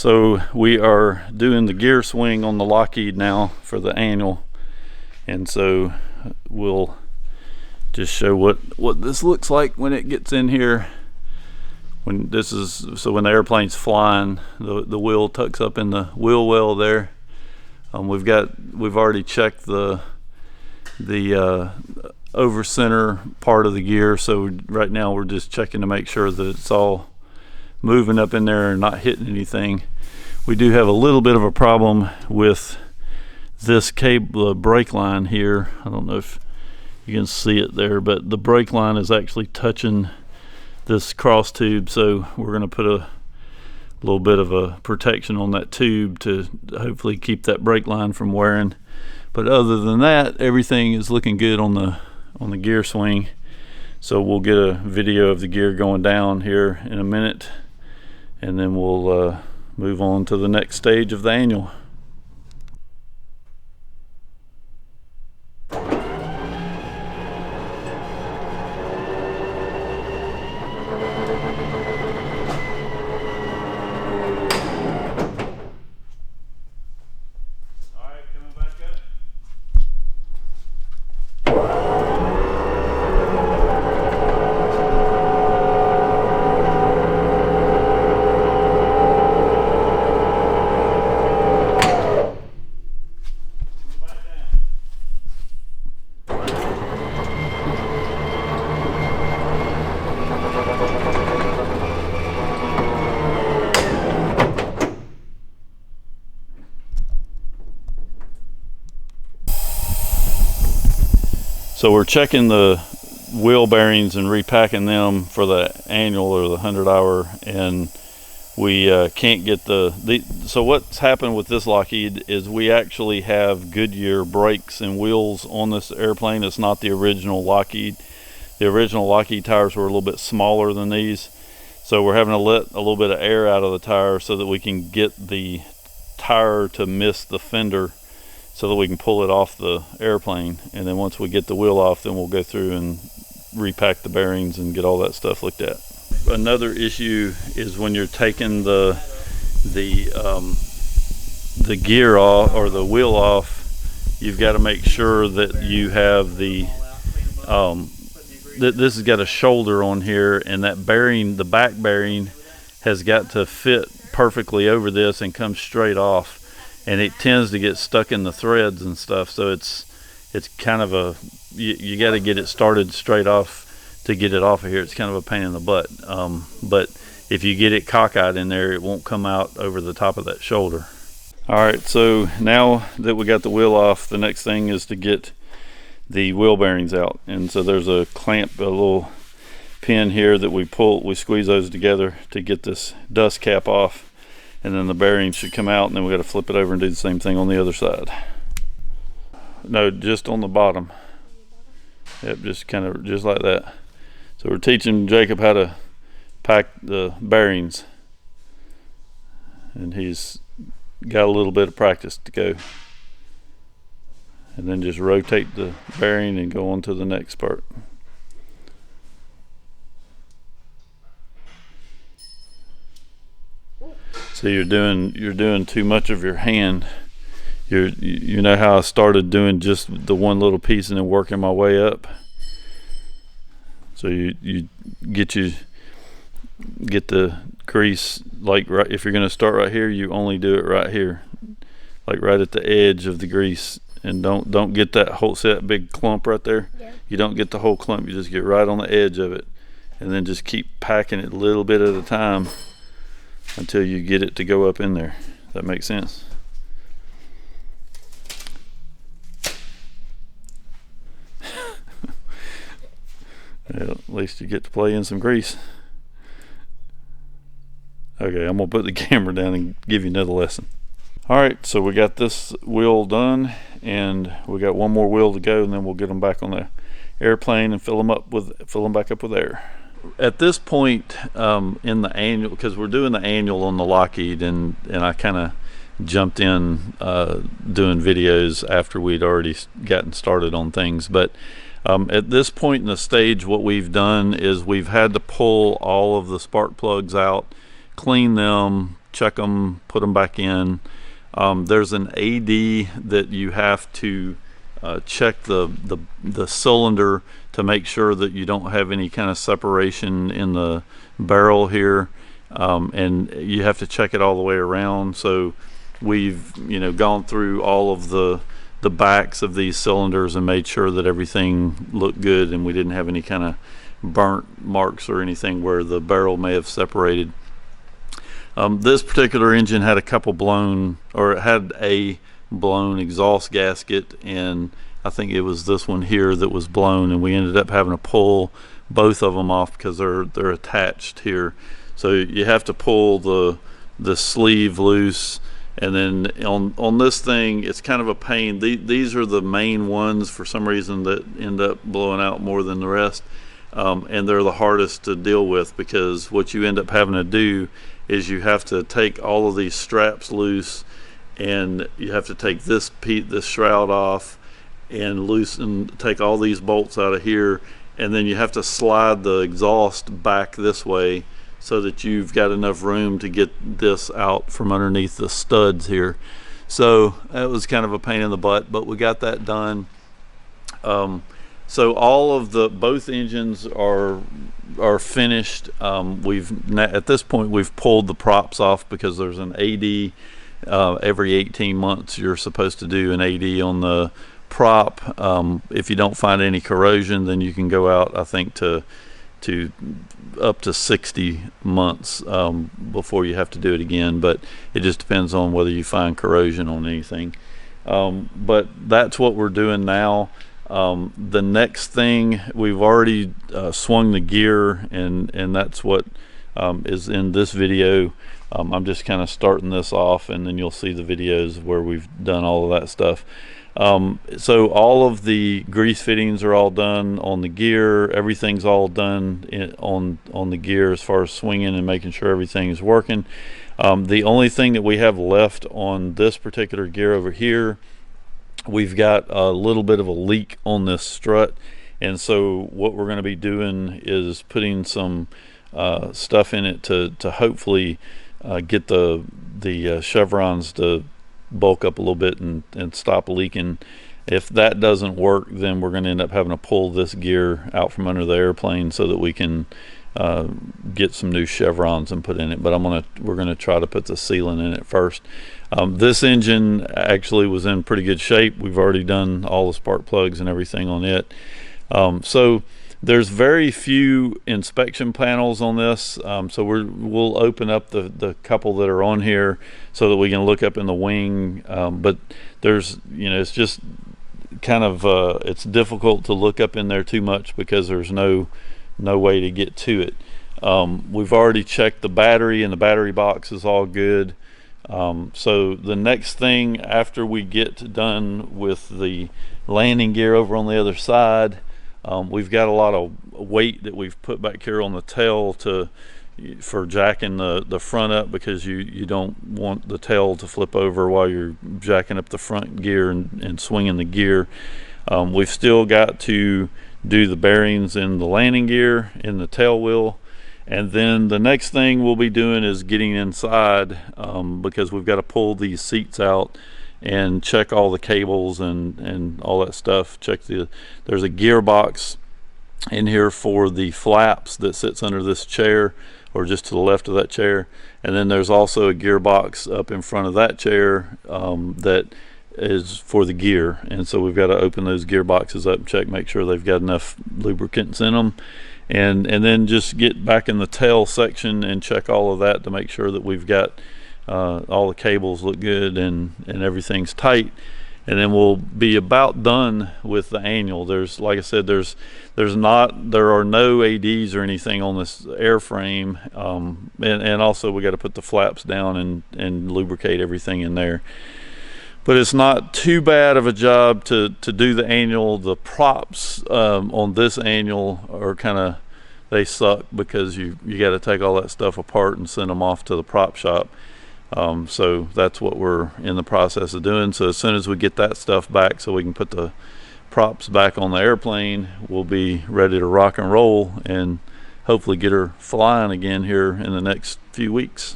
So we are doing the gear swing on the Lockheed now for the annual, and so we'll just show what this looks like when it gets in here. When the airplane's flying, the wheel tucks up in the wheel well there. We've already checked the over center part of the gear, so right now we're just checking to make sure that it's all moving up in there and not hitting anything. We do have a little bit of a problem with this cable, the brake line here. I don't know if you can see it there, but the brake line is actually touching this cross tube, so we're going to put a little bit of a protection on that tube to hopefully keep that brake line from wearing. But other than that, everything is looking good on the gear swing. So we'll get a video of the gear going down here in a minute, and then we'll move on to the next stage of the annual. So we're checking the wheel bearings and repacking them for the annual or the 100 hour, and we can't get so what's happened with this Lockheed is we actually have Goodyear brakes and wheels on this airplane. It's not the original Lockheed. The original Lockheed tires were a little bit smaller than these, so we're having to let a little bit of air out of the tire so that we can get the tire to miss the fender, so that we can pull it off the airplane. And then once we get the wheel off, then we'll go through and repack the bearings and get all that stuff looked at. Another issue is when you're taking the gear off or the wheel off, you've got to make sure that you have this has got a shoulder on here, and that bearing, the back bearing, has got to fit perfectly over this and come straight off. And it tends to get stuck in the threads and stuff, so it's kind of you got to get it started straight off to get it off of here. It's kind of a pain in the butt, but if you get it cockeyed in there, it won't come out over the top of that shoulder. All right, so now that we got the wheel off, the next thing is to get the wheel bearings out. And so there's a clamp, a little pin here that we squeeze those together to get this dust cap off. And then the bearings should come out, and then we got to flip it over and do the same thing on the other side. No, just on the bottom. Yep, just like that. So we're teaching Jacob how to pack the bearings, and he's got a little bit of practice to go. And then just rotate the bearing and go on to the next part. So you're doing too much of your hand. You know how I started doing just the one little piece and then working my way up. So you get the grease, like right, if you're going to start right here, you only do it right here, like right at the edge of the grease, and don't get that whole, see that big clump right there? Yeah. You don't get the whole clump. You just get right on the edge of it, and then just keep packing it a little bit at a time until you get it to go up in there. Does that make sense? Well, at least you get to play in some grease. Okay, I'm gonna put the camera down and give you another lesson. All right, so we got this wheel done, and we got one more wheel to go, and then we'll get them back on the airplane and fill them back up with air. At this point in the annual, because we're doing the annual on the Lockheed, and I kind of jumped in doing videos after we'd already gotten started on things, but at this point in the stage, what we've done is we've had to pull all of the spark plugs out, clean them, check them, put them back in. There's an AD that you have to check the cylinder to make sure that you don't have any kind of separation in the barrel here, and you have to check it all the way around. So we've gone through all of the backs of these cylinders and made sure that everything looked good and we didn't have any kind of burnt marks or anything where the barrel may have separated. This particular engine had a blown exhaust gasket, and I think it was this one here that was blown, and we ended up having to pull both of them off because they're attached here. So you have to pull the sleeve loose, and then on this thing it's kind of a pain. These are the main ones for some reason that end up blowing out more than the rest, and they're the hardest to deal with, because what you end up having to do is you have to take all of these straps loose, and you have to take this shroud off and take all these bolts out of here, and then you have to slide the exhaust back this way so that you've got enough room to get this out from underneath the studs here. So that was kind of a pain in the butt, but we got that done. So all of both engines are finished. At this point we've pulled the props off because there's an AD every 18 months. You're supposed to do an AD on the prop. If you don't find any corrosion, then you can go out, I think, to up to 60 months before you have to do it again, but it just depends on whether you find corrosion on anything. But that's what we're doing now. The next thing, we've already swung the gear, and that's what is in this video. I'm just kind of starting this off, and then you'll see the videos where we've done all of that stuff. So all of the grease fittings are all done on the gear. Everything's all done on the gear as far as swinging and making sure everything's working. The only thing that we have left on this particular gear over here, we've got a little bit of a leak on this strut, and so what we're going to be doing is putting some stuff in it to hopefully get the chevrons to bulk up a little bit and stop leaking. If that doesn't work, then we're going to end up having to pull this gear out from under the airplane so that we can get some new chevrons and put in it. But we're going to try to put the sealant in it first. This engine actually was in pretty good shape. We've already done all the spark plugs and everything on it. So there's very few inspection panels on this, so we'll open up the couple that are on here so that we can look up in the wing, but there's it's just kind of it's difficult to look up in there too much because there's no way to get to it. We've already checked the battery, and the battery box is all good. So the next thing after we get done with the landing gear over on the other side, we've got a lot of weight that we've put back here on the tail for jacking the front up, because you don't want the tail to flip over while you're jacking up the front gear and swinging the gear. We've still got to do the bearings in the landing gear in the tail wheel, and then the next thing we'll be doing is getting inside, because we've got to pull these seats out and check all the cables and all that stuff. There's a gearbox in here for the flaps that sits under this chair, or just to the left of that chair, and then there's also a gearbox up in front of that chair that is for the gear. And so we've got to open those gearboxes up and check, make sure they've got enough lubricants in them, and then just get back in the tail section and check all of that to make sure that we've got all the cables look good and everything's tight, and then we'll be about done with the annual. Like I said, there are no ADs or anything on this airframe, and also we got to put the flaps down and lubricate everything in there. But it's not too bad of a job to do the annual. The props on this annual are they suck, because you got to take all that stuff apart and send them off to the prop shop. So that's what we're in the process of doing. So as soon as we get that stuff back so we can put the props back on the airplane, we'll be ready to rock and roll and hopefully get her flying again here in the next few weeks.